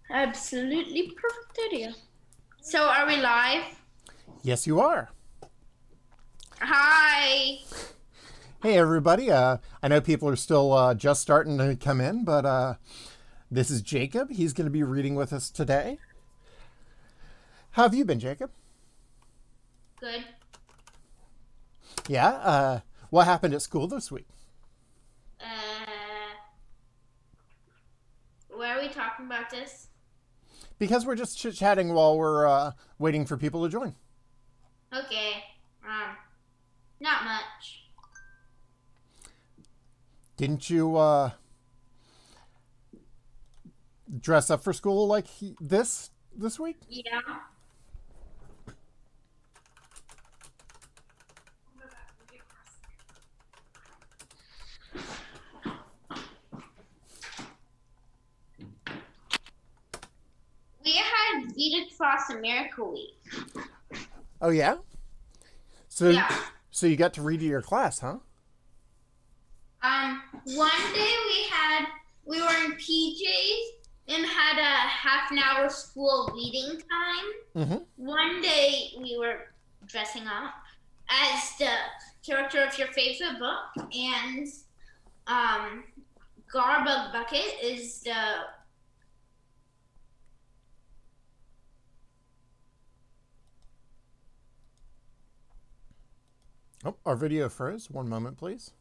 Absolutely perfect idea. So are we live? Yes, you are. Hi. Hey, everybody. I know people are still just starting to come in, but this is Jacob. He's going to be reading with us today. How have you been, Jacob? Good. Yeah. What happened at school this week? Uh, where are we talking about this? Because we're just chit chatting while we're waiting for people to join. Okay. Not much. Didn't you dress up for school like this week? Yeah. We had Beat Across America week. Oh yeah. So Yeah. so you got to read to your class, huh? One day we were in PJs and had a half an hour school reading time. Mm-hmm. One day we were dressing up as the character of your favorite book, and Garbug Bucket is the Oh, our video froze. One moment, please.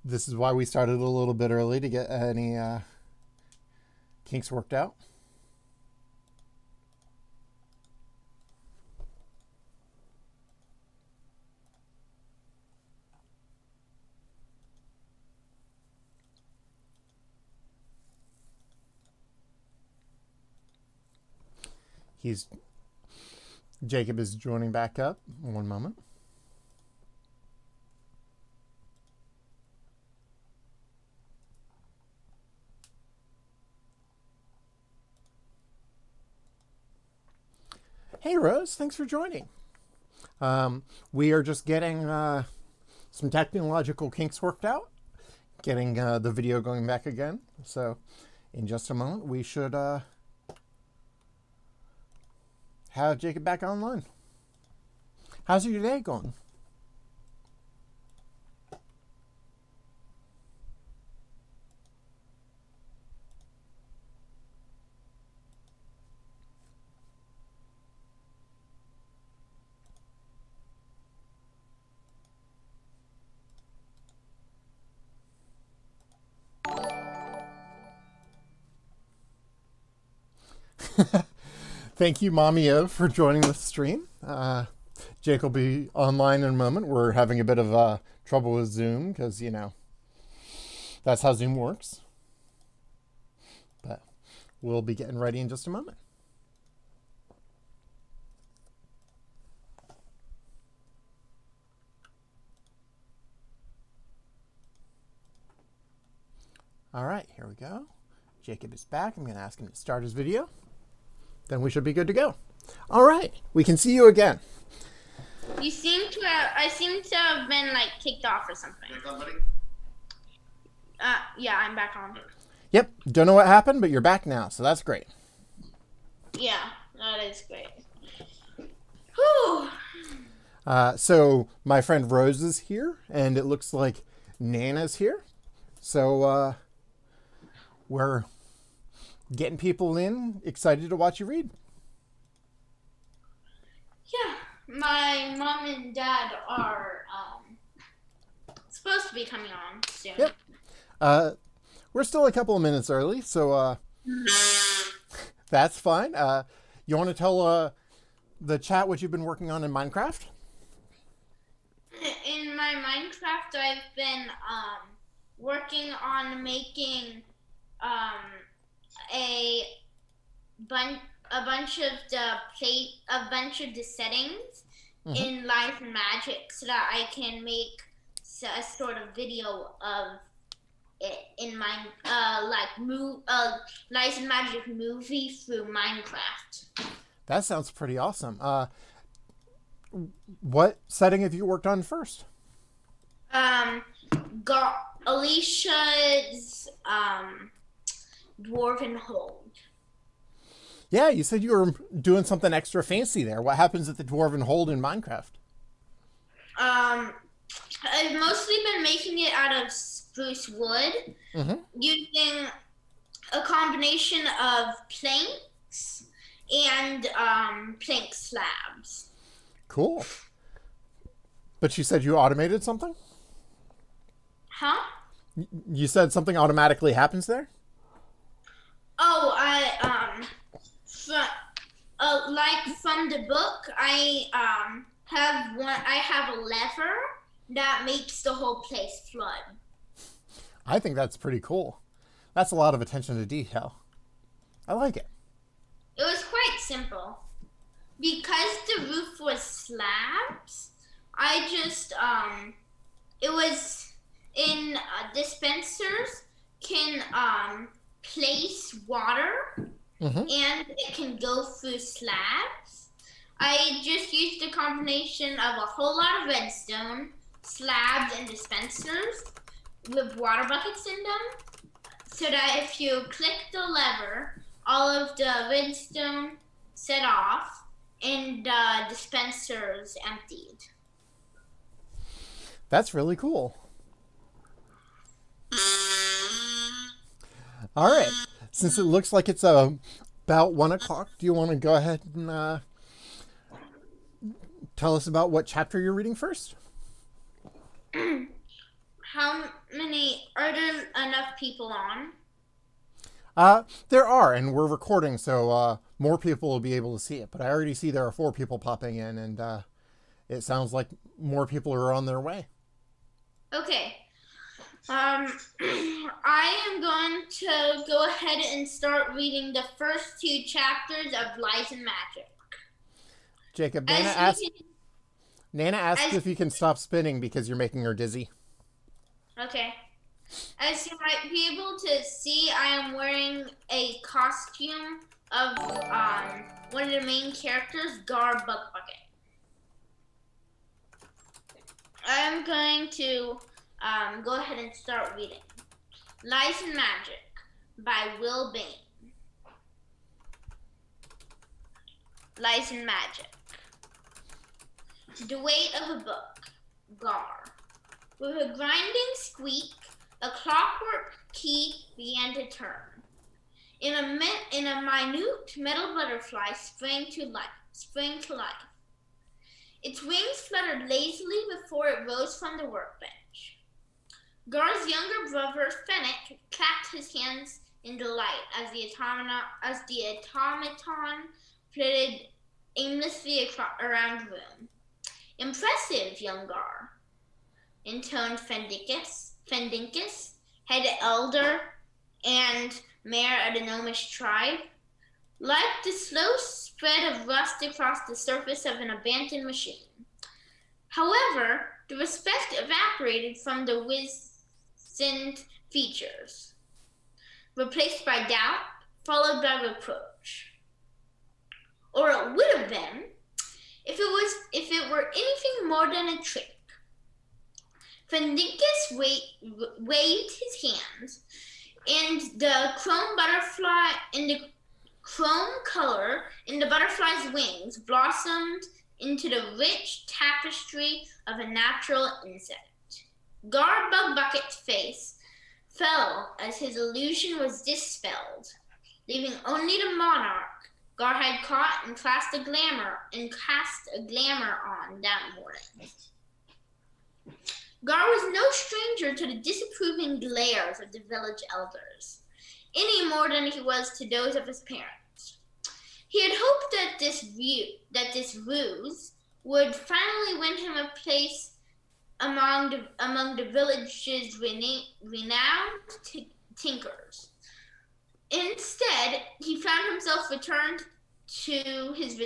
This is why we started a little bit early to get any kinks worked out. He's Jacob is joining back up. One moment. Hey Rose, thanks for joining. We are just getting some technological kinks worked out, getting the video going back again. So, in just a moment, we should have Jacob back online. How's your day going? Thank you, Mommy O, for joining the stream. Jake will be online in a moment. We're having a bit of trouble with Zoom because, that's how Zoom works. But we'll be getting ready in just a moment. All right, here we go. Jacob is back. I'm going to ask him to start his video. Then we should be good to go. All right, we can see you again. I seem to have been like kicked off or something. Yeah, I'm back on. Yep, don't know what happened, but you're back now, so that's great. Yeah, that is great. Whew. So my friend Rose is here, and it looks like Nana's here. So we're getting people in, excited to watch you read. Yeah, my mom and dad are supposed to be coming on soon. Yep. We're still a couple of minutes early, so that's fine. You want to tell the chat what you've been working on in Minecraft? In my Minecraft, I've been working on making a bunch of the settings in Live and Magic so that I can make a sort of video of it in my Light and Magic movie through Minecraft. That sounds pretty awesome. What setting have you worked on first? Alicia's Dwarven Hold. Yeah, you said you were doing something extra fancy there. What happens at the Dwarven Hold in Minecraft? I've mostly been making it out of spruce wood, using a combination of planks and plank slabs. Cool. But you said you automated something? Huh? You said something automatically happens there? Oh, from the book, I have a lever that makes the whole place flood. I think that's pretty cool. That's a lot of attention to detail. I like it. It was quite simple. Because the roof was slabs, I just, it was in dispensers can place water and it can go through slabs. I just used a combination of a whole lot of redstone, slabs, and dispensers with water buckets in them, so that if you click the lever, all of the redstone set off and the dispensers emptied. That's really cool. All right. Since it looks like it's about 1 o'clock, do you want to go ahead and tell us about what chapter you're reading first? How many, are there enough people on? There are, and we're recording, so more people will be able to see it. But I already see there are 4 people popping in, and it sounds like more people are on their way. Okay. I am going to go ahead and start reading the first 2 chapters of Light and Magic. Jacob, Nana asked if you can stop spinning because you're making her dizzy. Okay. As you might be able to see, I am wearing a costume of one of the main characters, Gar Buckbucket. I'm going to go ahead and start reading. Light and Magic by Will Bain. Light and Magic. The weight of a book. Gar. With a grinding squeak, a clockwork key began to turn. In a minute metal butterfly sprang to life. Its wings fluttered lazily before it rose from the workbench. Gar's younger brother, Fennec, clapped his hands in delight as the automaton flitted aimlessly around the room. Impressive, young Gar, intoned Fendinkus, head elder and mayor of the gnomish tribe. Like the slow spread of rust across the surface of an abandoned machine. However, the respect evaporated from the wizened features, replaced by doubt, followed by reproach. Or it would have been, if it were anything more than a trick. Fendinkus waved his hands, and the chrome color in the butterfly's wings blossomed into the rich tapestry of a natural insect. Gar Buckbucket's face fell as his illusion was dispelled, leaving only the monarch Gar had caught and cast a glamour on that morning. Gar was no stranger to the disapproving glares of the village elders, any more than he was to those of his parents. He had hoped that this ruse would finally win him a place among the village's renowned tinkers. Instead, he found himself returned to his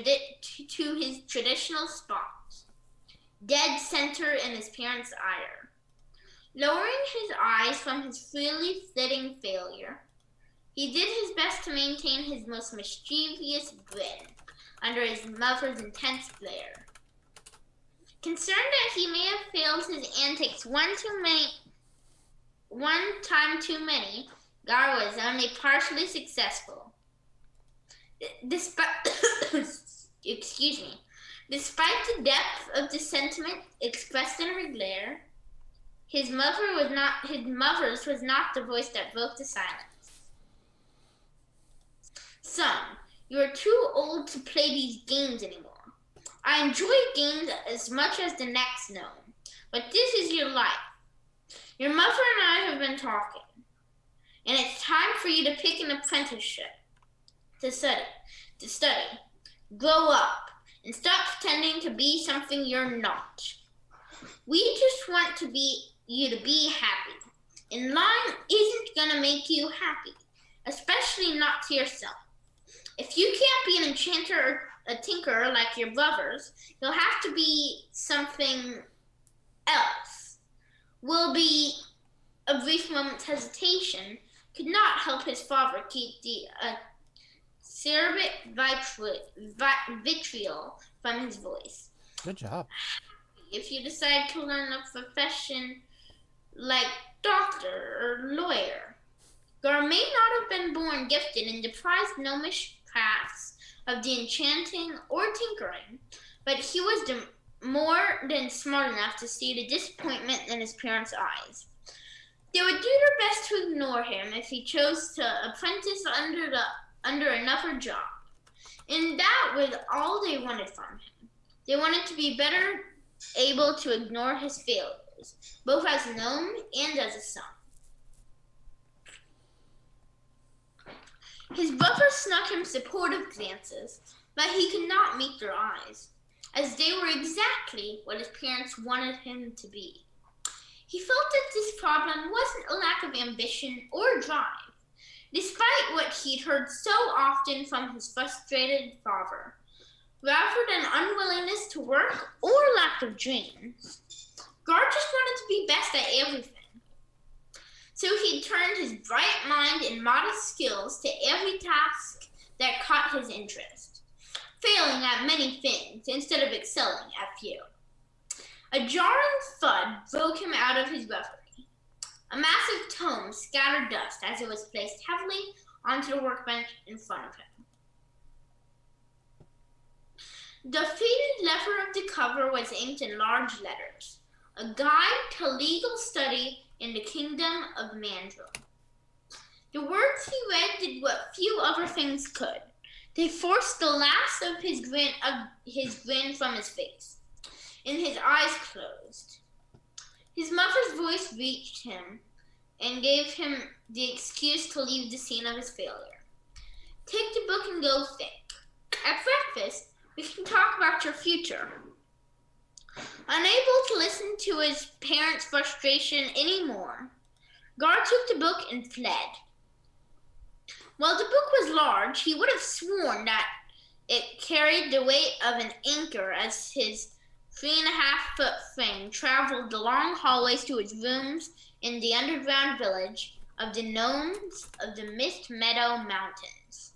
traditional spot, dead center in his parents' ire. Lowering his eyes from his freely flitting failure, he did his best to maintain his most mischievous grin under his mother's intense glare. Concerned that he may have failed his antics one time too many, Gar was only partially successful. Despite the depth of the sentiment expressed in her glare, his mother's was not the voice that broke the silence. Son, you are too old to play these games anymore. I enjoy games as much as the next gnome, but this is your life. Your mother and I have been talking, and it's time for you to pick an apprenticeship to study. Grow up and stop pretending to be something you're not. We just want you to be happy, and lying isn't gonna make you happy, especially not to yourself. If you can't be an enchanter or a tinkerer like your brothers, you'll have to be something else. A brief moment's hesitation could not help his father keep the acerbic vitriol from his voice. Good job. If you decide to learn a profession like doctor or lawyer, Gar may not have been born gifted in the prized gnomish crafts of the enchanting or tinkering, but he was more than smart enough to see the disappointment in his parents' eyes. They would do their best to ignore him if he chose to apprentice under another job, and that was all they wanted from him. They wanted to be better able to ignore his failures, both as a gnome and as a son. His brother snuck him supportive glances, but he could not meet their eyes, as they were exactly what his parents wanted him to be. He felt that this problem wasn't a lack of ambition or drive, despite what he'd heard so often from his frustrated father. Rather than unwillingness to work or lack of dreams, Gar just wanted to be best at everything. So he turned his bright mind and modest skills to every task that caught his interest, failing at many things instead of excelling at few. A jarring thud broke him out of his reverie. A massive tome scattered dust as it was placed heavily onto the workbench in front of him. The faded leather of the cover was inked in large letters, a guide to legal study in the kingdom of Mandrill. The words he read did what few other things could. They forced the last of his grin from his face, and his eyes closed. His mother's voice reached him and gave him the excuse to leave the scene of his failure. Take the book and go think. At breakfast, we can talk about your future. Unable to listen to his parents' frustration anymore, Gar took the book and fled. While the book was large, he would have sworn that it carried the weight of an anchor as his 3.5-foot frame traveled the long hallways to his rooms in the underground village of the gnomes of the Mist Meadow Mountains.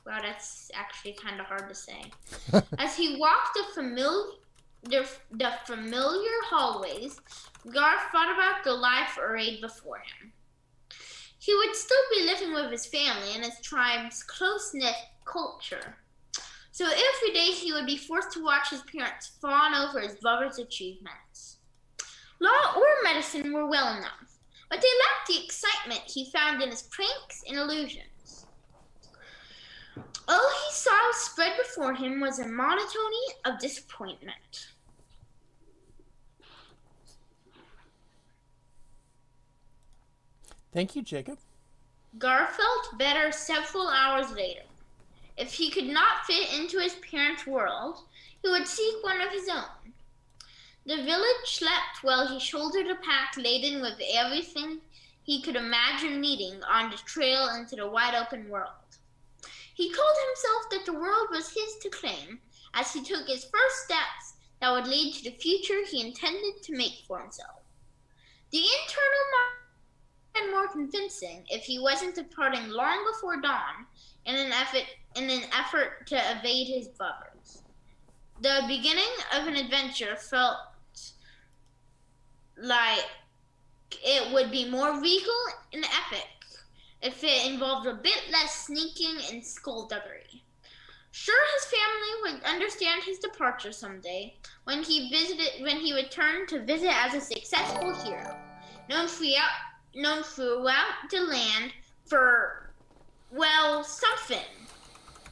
Wow, that's actually kind of hard to say. As he walked the familiar hallways, Gar thought about the life arrayed before him. He would still be living with his family and his tribe's close-knit culture. So every day he would be forced to watch his parents fawn over his brother's achievements. Law or medicine were well enough, but they lacked the excitement he found in his pranks and illusions. All he saw spread before him was a monotony of disappointment. Thank you, Jacob. Gar felt better several hours later. If he could not fit into his parents' world, he would seek one of his own. The village slept while he shouldered a pack laden with everything he could imagine needing on the trail into the wide-open world. He told himself that the world was his to claim as he took his first steps that would lead to the future he intended to make for himself. The internal might be more convincing if he wasn't departing long before dawn in an effort to evade his brothers. The beginning of an adventure felt like it would be more regal and epic if it involved a bit less sneaking and skullduggery. Sure, his family would understand his departure someday when he returned to visit as a successful hero, known throughout the land for, well, something.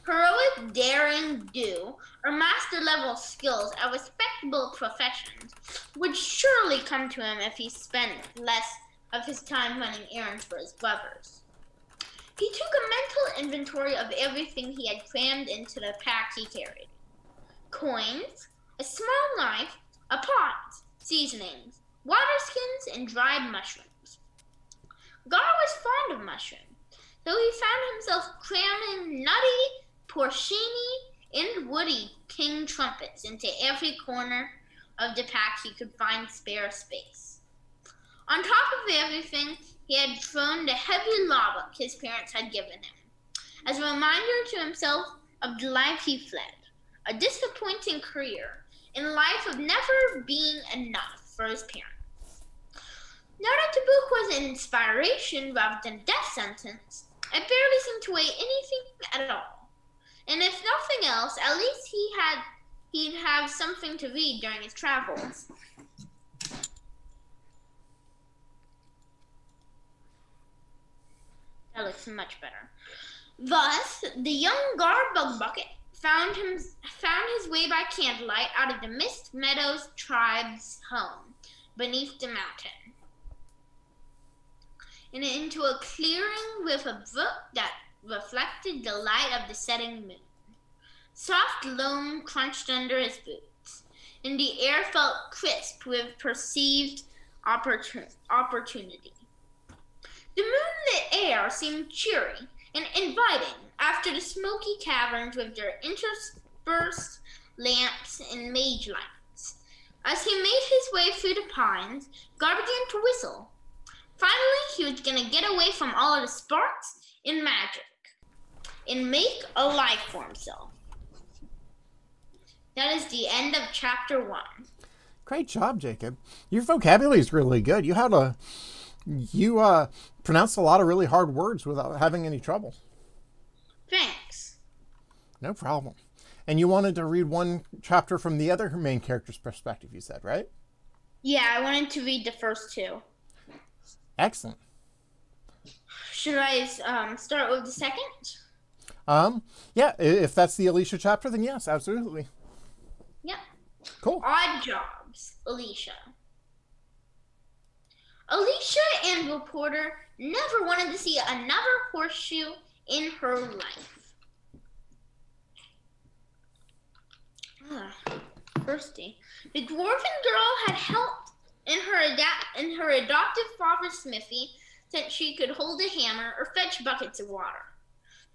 Heroic daring do or master-level skills at respectable professions would surely come to him if he spent less of his time running errands for his brothers. He took a mental inventory of everything he had crammed into the pack he carried. Coins, a small knife, a pot, seasonings, water skins, and dried mushrooms. Gar was fond of mushrooms, though he found himself cramming nutty, porcini, and woody king trumpets into every corner of the pack he could find spare space. On top of everything, he had thrown the heavy logbook his parents had given him, as a reminder to himself of the life he fled, a disappointing career, and a life of never being enough for his parents. Now that the book was an inspiration rather than a death sentence, it barely seemed to weigh anything at all. And if nothing else, at least he'd have something to read during his travels. That looks much better. Thus, the young Gar Bugbucket found his way by candlelight out of the Mist Meadows tribe's home beneath the mountain, and into a clearing with a brook that reflected the light of the setting moon. Soft loam crunched under his boots, and the air felt crisp with perceived opportunity. The moonlit air seemed cheery and inviting after the smoky caverns with their interspersed lamps and mage lights. As he made his way through the pines, Gar began to whistle. Finally, he was going to get away from all of the sparks and magic and make a life for himself. That is the end of chapter 1. Great job, Jacob. Your vocabulary is really good. You pronounced a lot of really hard words without having any trouble. Thanks. No problem. And you wanted to read one chapter from the other main character's perspective, you said, right? Yeah, I wanted to read the first two. Excellent. Should I start with the second? Yeah, if that's the Alicia chapter, then yes, absolutely. Yep. Cool. Odd Jobs, Alicia. Alicia and Reporter never wanted to see another horseshoe in her life. Thirsty. The dwarven girl had helped in her adoptive father's smithy since she could hold a hammer or fetch buckets of water.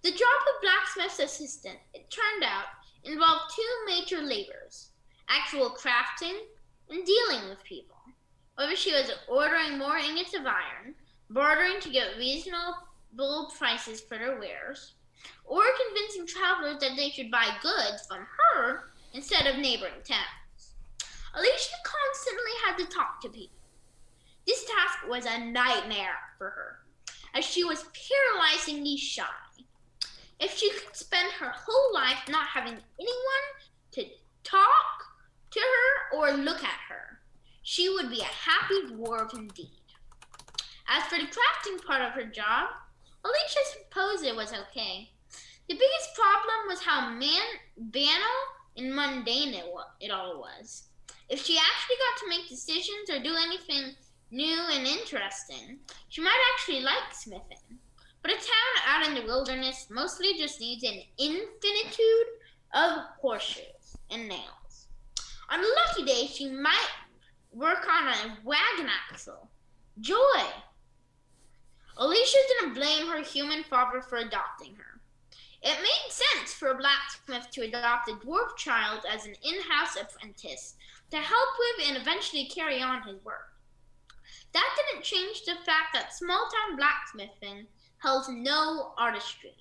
The job of blacksmith's assistant, it turned out, involved two major labors: actual crafting and dealing with people. Whether she was ordering more ingots of iron, bartering to get reasonable prices for their wares, or convincing travelers that they should buy goods from her instead of neighboring towns. Alicia constantly had to talk to people. This task was a nightmare for her, as she was paralyzingly shy. If she could spend her whole life not having anyone to talk to her or look at her, she would be a happy dwarf indeed. As for the crafting part of her job, Alicia supposed it was okay. The biggest problem was how banal and mundane it all was. If she actually got to make decisions or do anything new and interesting, she might actually like smithing. But a town out in the wilderness mostly just needs an infinitude of horseshoes and nails. On a lucky day, she might work on a wagon axle. Joy! Alicia didn't blame her human father for adopting her. It made sense for a blacksmith to adopt a dwarf child as an in-house apprentice to help with and eventually carry on his work. That didn't change the fact that small-town blacksmithing held no artistry,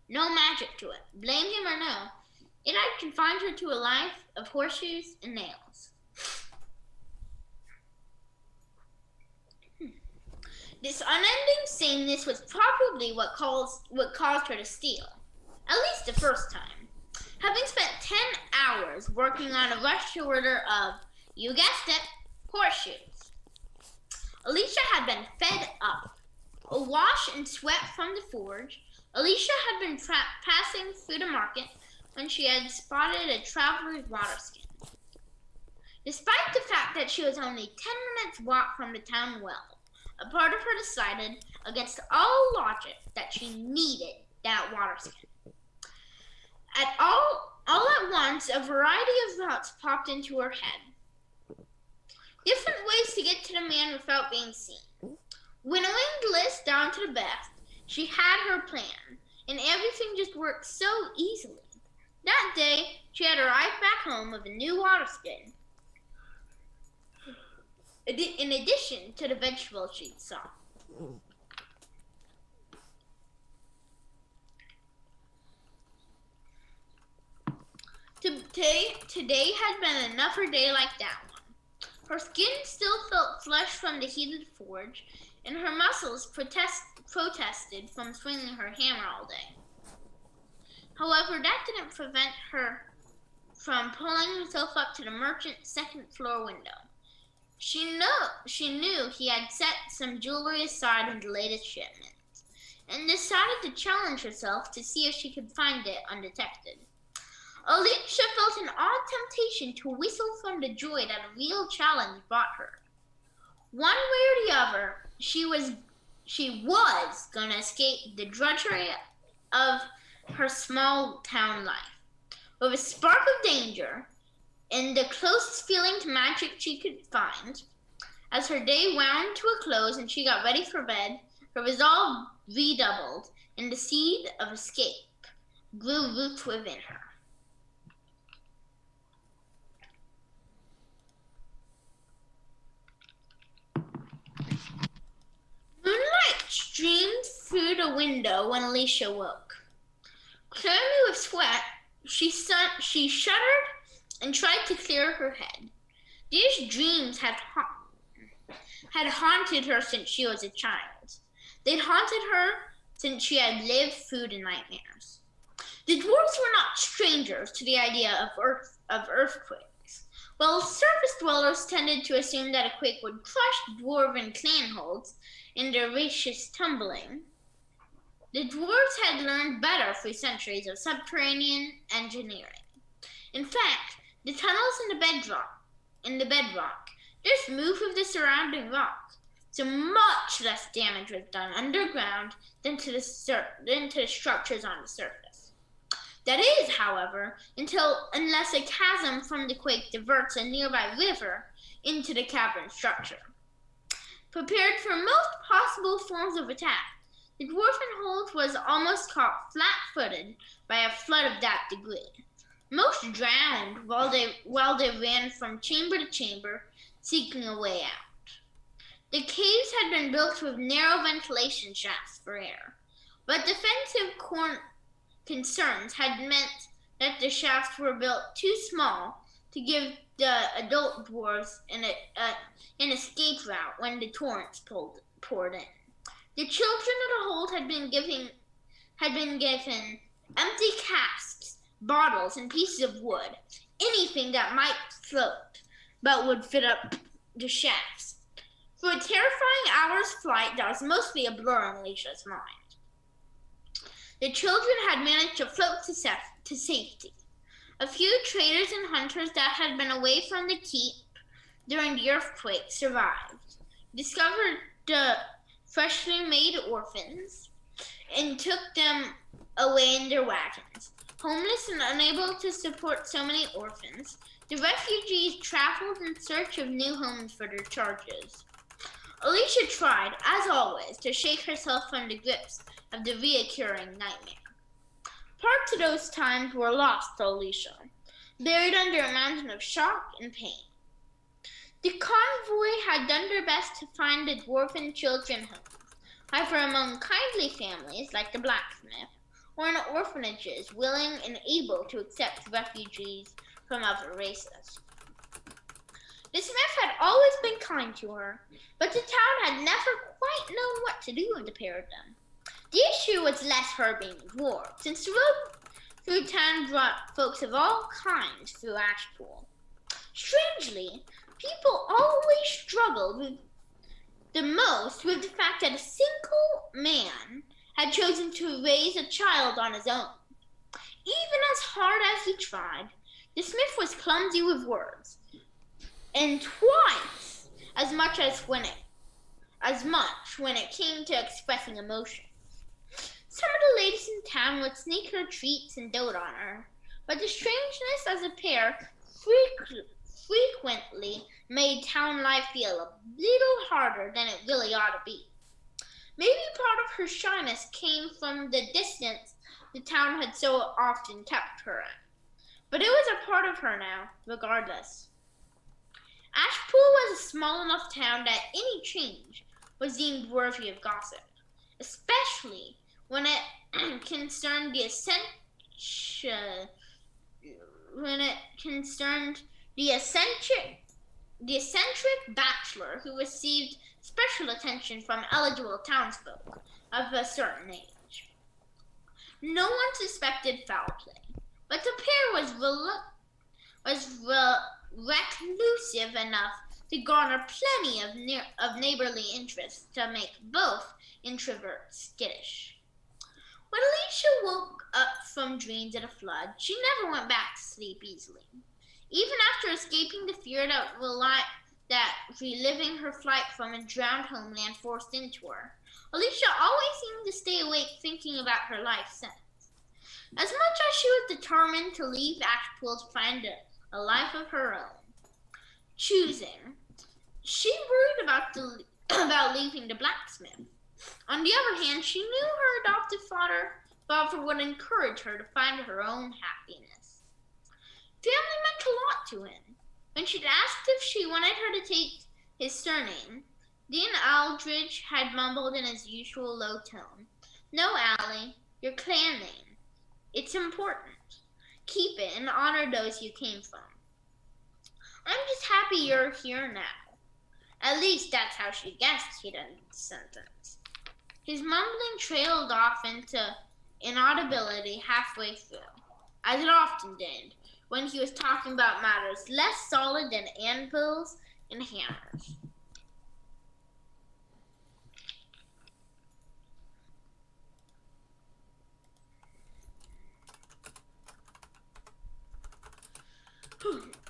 no magic to it. Blame him or no, it had confined her to a life of horseshoes and nails. This unending sameness was probably what caused her to steal, at least the first time. Having spent 10 hours working on a rush order of, you guessed it, horseshoes, Alicia had been fed up. Awash in sweat from the forge, Alicia had been passing through the market when she had spotted a traveler's water skin. Despite the fact that she was only 10 minutes' walk from the town well, a part of her decided, against all logic, that she needed that water skin. All at once, a variety of routes popped into her head. Different ways to get to the man without being seen. Winnowing the list down to the best, she had her plan, and everything just worked so easily. That day, she had arrived back home with a new water skin, in addition to the vegetables she'd saw. Today had been another day like that one. Her skin still felt flesh from the heated forge, and her muscles protested from swinging her hammer all day. However, that didn't prevent her from pulling herself up to the merchant's second-floor window. She knew he had set some jewelry aside in the latest shipment, and decided to challenge herself to see if she could find it undetected. Alicia felt an odd temptation to whistle from the joy that a real challenge brought her. One way or the other, she was gonna escape the drudgery of her small town life, with a spark of danger and the closest feeling to magic she could find. As her day wound to a close and she got ready for bed, her resolve redoubled, and the seed of escape grew roots within her. Moonlight streamed through the window when Alicia woke. Clammy with sweat, she shuddered and tried to clear her head. These dreams had haunted her since she was a child. They'd haunted her since she had lived through the nightmares. The dwarves were not strangers to the idea of earthquakes. While surface dwellers tended to assume that a quake would crush dwarven clanholds in their vicious tumbling, the dwarves had learned better through centuries of subterranean engineering. In fact, the tunnels in the bedrock just moved with the surrounding rock, so much less damage was done underground than to the structures on the surface. That is, however, unless a chasm from the quake diverts a nearby river into the cavern structure. Prepared for most possible forms of attack, the dwarven hold was almost caught flat-footed by a flood of that degree. Most drowned while they ran from chamber to chamber, seeking a way out. The caves had been built with narrow ventilation shafts for air, but defensive concerns had meant that the shafts were built too small to give the adult dwarves an escape route when the torrents poured in. The children of the hold had been given empty casks, bottles, and pieces of wood, anything that might float but would fit up the shafts. For a terrifying hour's flight that was mostly a blur in Alicia's mind. The children had managed to float to safety. A few traders and hunters that had been away from the keep during the earthquake survived, discovered the freshly made orphans, and took them away in their wagons. Homeless and unable to support so many orphans, the refugees traveled in search of new homes for their charges. Alicia tried, as always, to shake herself from the grips of the reoccurring nightmare. Parts of those times were lost to Alicia, buried under a mountain of shock and pain. The convoy had done their best to find the dwarven children home, either among kindly families like the blacksmith, or in orphanages willing and able to accept refugees from other races. The smith had always been kind to her, but the town had never quite known what to do with the pair of them. The issue was less her being a dwarf, since the road through town brought folks of all kinds through Ashpool. Strangely, people always struggled the most with the fact that a single man had chosen to raise a child on his own. Even as hard as he tried, the smith was clumsy with words, and twice as much when it came to expressing emotion. Some of the ladies in town would sneak her treats and dote on her, but the strangeness as a pair frequently made town life feel a little harder than it really ought to be. Maybe part of her shyness came from the distance the town had so often kept her at, but it was a part of her now, regardless. Ashpool was a small enough town that any change was deemed worthy of gossip, especially when it concerned the eccentric bachelor who received special attention from eligible townsfolk of a certain age. No one suspected foul play, but the pair was reclusive enough to garner plenty of neighborly interest to make both introverts skittish. When Alicia woke up from dreams at a flood, she never went back to sleep easily. Even after escaping the fear that reliving her flight from a drowned homeland forced into her, Alicia always seemed to stay awake thinking about her life since. As much as she was determined to leave Ashpool to find a life of her own choosing, she worried about leaving the blacksmith. On the other hand, she knew her adoptive father would encourage her to find her own happiness. Family meant a lot to him. When she'd asked if she wanted her to take his surname, Dean Aldridge had mumbled in his usual low tone, "No, Allie, your clan name. It's important. Keep it and honor those you came from. I'm just happy you're here now." At least that's how she guessed he'd end the sentence. His mumbling trailed off into inaudibility halfway through, as it often did when he was talking about matters less solid than anvils and hammers.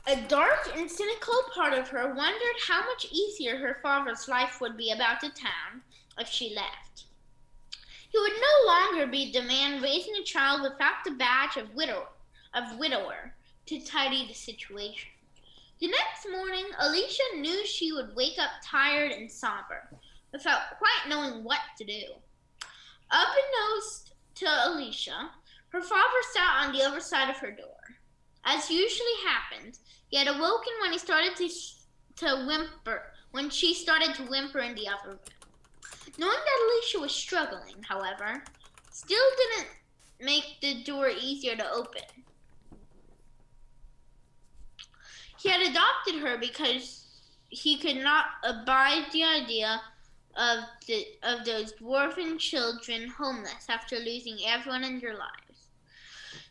A dark and cynical part of her wondered how much easier her father's life would be about the town if she left. He would no longer be the man raising a child without the badge of widower to tidy the situation. The next morning, Alicia knew she would wake up tired and somber, without quite knowing what to do. Unbeknownst to Alicia, her father sat on the other side of her door. As usually happened, he had awoken when she started to whimper in the other room. Knowing that Alicia was struggling, however, still didn't make the door easier to open. He had adopted her because he could not abide the idea of those dwarven children homeless after losing everyone in their lives.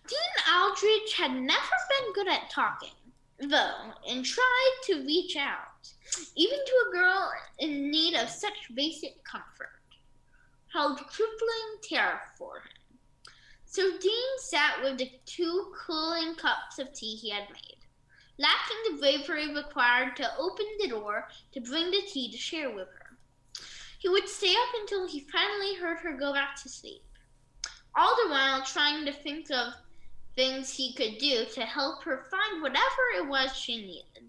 Dean Aldridge had never been good at talking, though, and tried to reach out, even to a girl in need of such basic comfort, held crippling terror for him. So Dean sat with the 2 cooling cups of tea he had made, lacking the bravery required to open the door to bring the tea to share with her. He would stay up until he finally heard her go back to sleep, all the while trying to think of things he could do to help her find whatever it was she needed.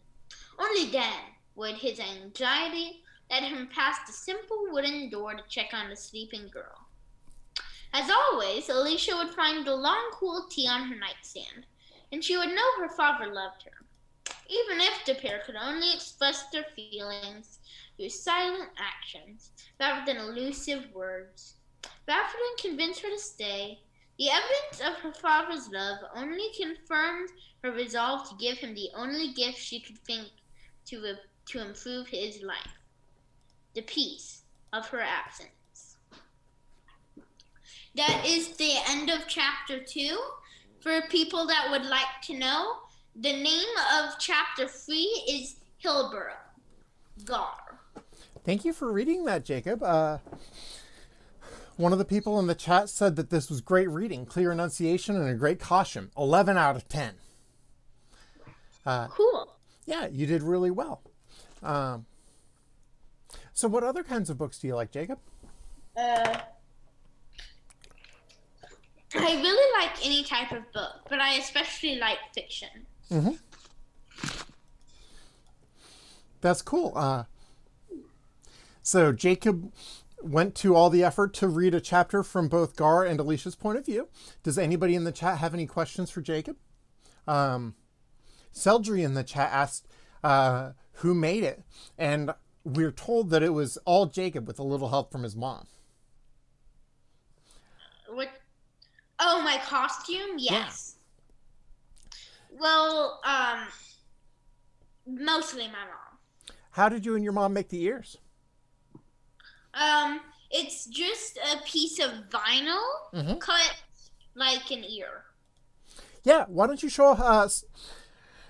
Only then would his anxiety let him past the simple wooden door to check on the sleeping girl. As always, Alicia would find the long cool tea on her nightstand, and she would know her father loved her. Even if the pair could only express their feelings through silent actions rather than elusive words. Bafferton convinced her to stay. The evidence of her father's love only confirmed her resolve to give him the only gift she could think to improve his life, the peace of her absence. That is the end of chapter 2. For people that would like to know, the name of chapter 3 is Hillborough, Gar. Thank you for reading that, Jacob. One of the people in the chat said that this was great reading, clear enunciation, and a great caution. 11 out of 10. Cool. Yeah, you did really well. So what other kinds of books do you like, Jacob? I really like any type of book, but I especially like fiction. Mm-hmm. That's cool. So Jacob went to all the effort to read a chapter from both Gar and Alicia's point of view. Does anybody in the chat have any questions for Jacob? Seldry in the chat asked who made it, and we're told that it was all Jacob with a little help from his mom. What? Oh, my costume? Yes. Yeah. Well, mostly my mom. How did you and your mom make the ears? It's just a piece of vinyl cut like an ear. Yeah, why don't you show us?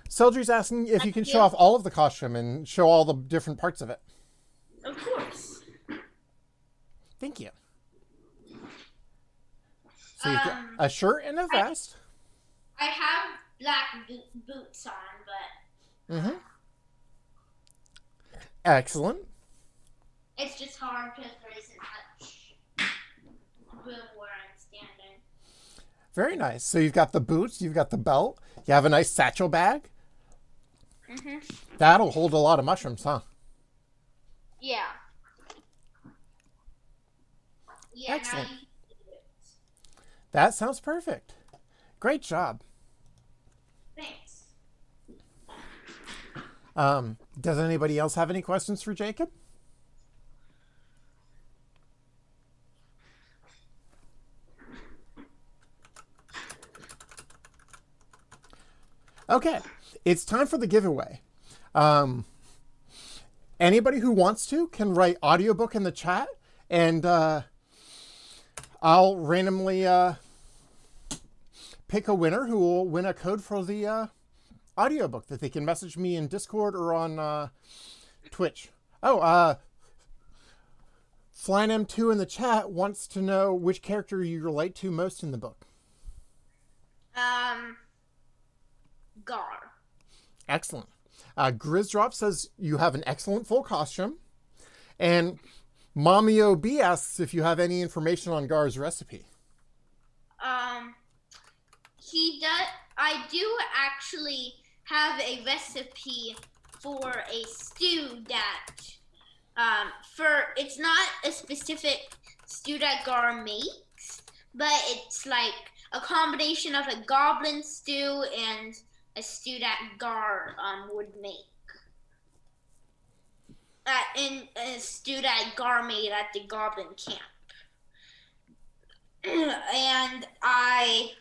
Seldry's asking if you can show off all of the costume and show all the different parts of it. Of course. Thank you. So you've got a shirt and a vest. I have black boots on, but... Mm-hmm. Excellent. It's just hard because there isn't much room where I'm standing. Very nice. So you've got the boots, you've got the belt, you have a nice satchel bag. Mm-hmm. That'll hold a lot of mushrooms, huh? Yeah. Yeah. Excellent. That sounds perfect. Great job. Thanks. Does anybody else have any questions for Jacob? Okay, it's time for the giveaway. Anybody who wants to can write audiobook in the chat, and I'll randomly pick a winner who will win a code for the audiobook that they can message me in Discord or on Twitch. Oh, FlyNM2 in the chat wants to know which character you relate to most in the book. Gar. Excellent. Grizdrop says you have an excellent full costume. And Mommy OB asks if you have any information on Gar's recipe. He does. I do actually have a recipe for a stew that, it's not a specific stew that Gar makes, but it's like a combination of a goblin stew and a stew that Gar would make. In a stew that Gar made at the Goblin Camp. And I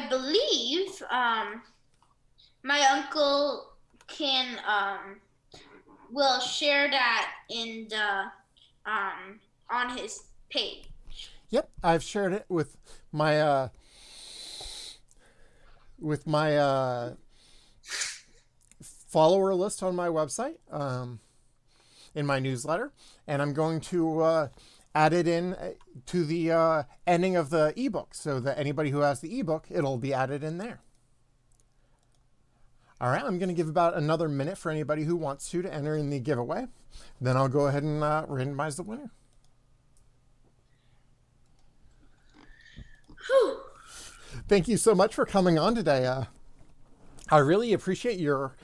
believe my uncle will share that in the on his page. Yep, I've shared it with my follower list on my website, in my newsletter, and I'm going to add it in to the ending of the ebook so that anybody who has the ebook, it'll be added in there. All right, I'm going to give about another minute for anybody who wants to enter in the giveaway. Then I'll go ahead and randomize the winner. Whew. Thank you so much for coming on today. I really appreciate your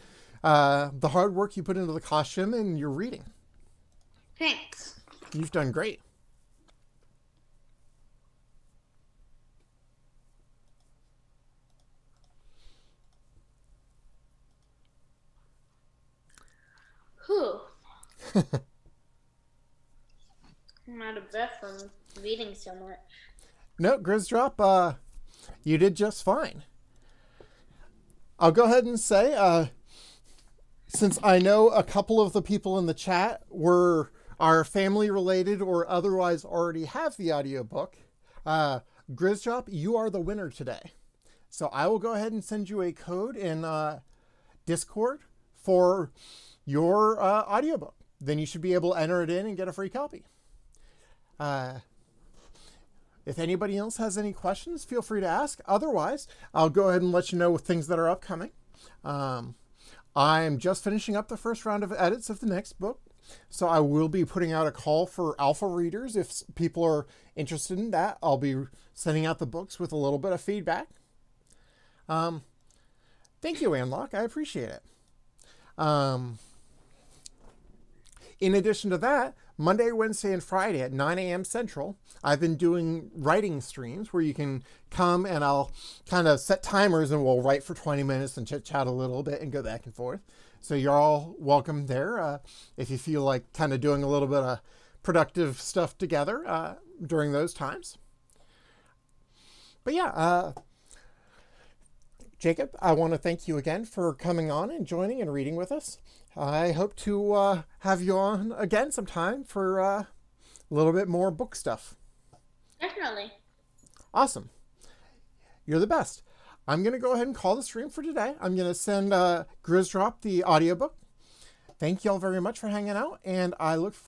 the hard work you put into the costume and your reading. Thanks. You've done great. I'm out of breath from reading so much. No, Grisdrop, you did just fine. I'll go ahead and say, since I know a couple of the people in the chat are family related or otherwise already have the audiobook, Grisdrop, you are the winner today. So I will go ahead and send you a code in Discord for your audiobook. Then you should be able to enter it in and get a free copy. If anybody else has any questions, feel free to ask. Otherwise, I'll go ahead and let you know things that are upcoming. I'm just finishing up the first round of edits of the next book. So I will be putting out a call for alpha readers. If people are interested in that, I'll be sending out the books with a little bit of feedback. Thank you, Anlock. I appreciate it. In addition to that, Monday, Wednesday, and Friday at 9 a.m. Central, I've been doing writing streams where you can come and I'll kind of set timers and we'll write for 20 minutes and chit-chat a little bit and go back and forth. So you're all welcome there if you feel like kind of doing a little bit of productive stuff together during those times. But yeah, Jacob, I want to thank you again for coming on and joining and reading with us. I hope to have you on again sometime for a little bit more book stuff. Definitely. Awesome. You're the best. I'm going to go ahead and call the stream for today. I'm going to send Grisdrop the audiobook. Thank you all very much for hanging out, and I look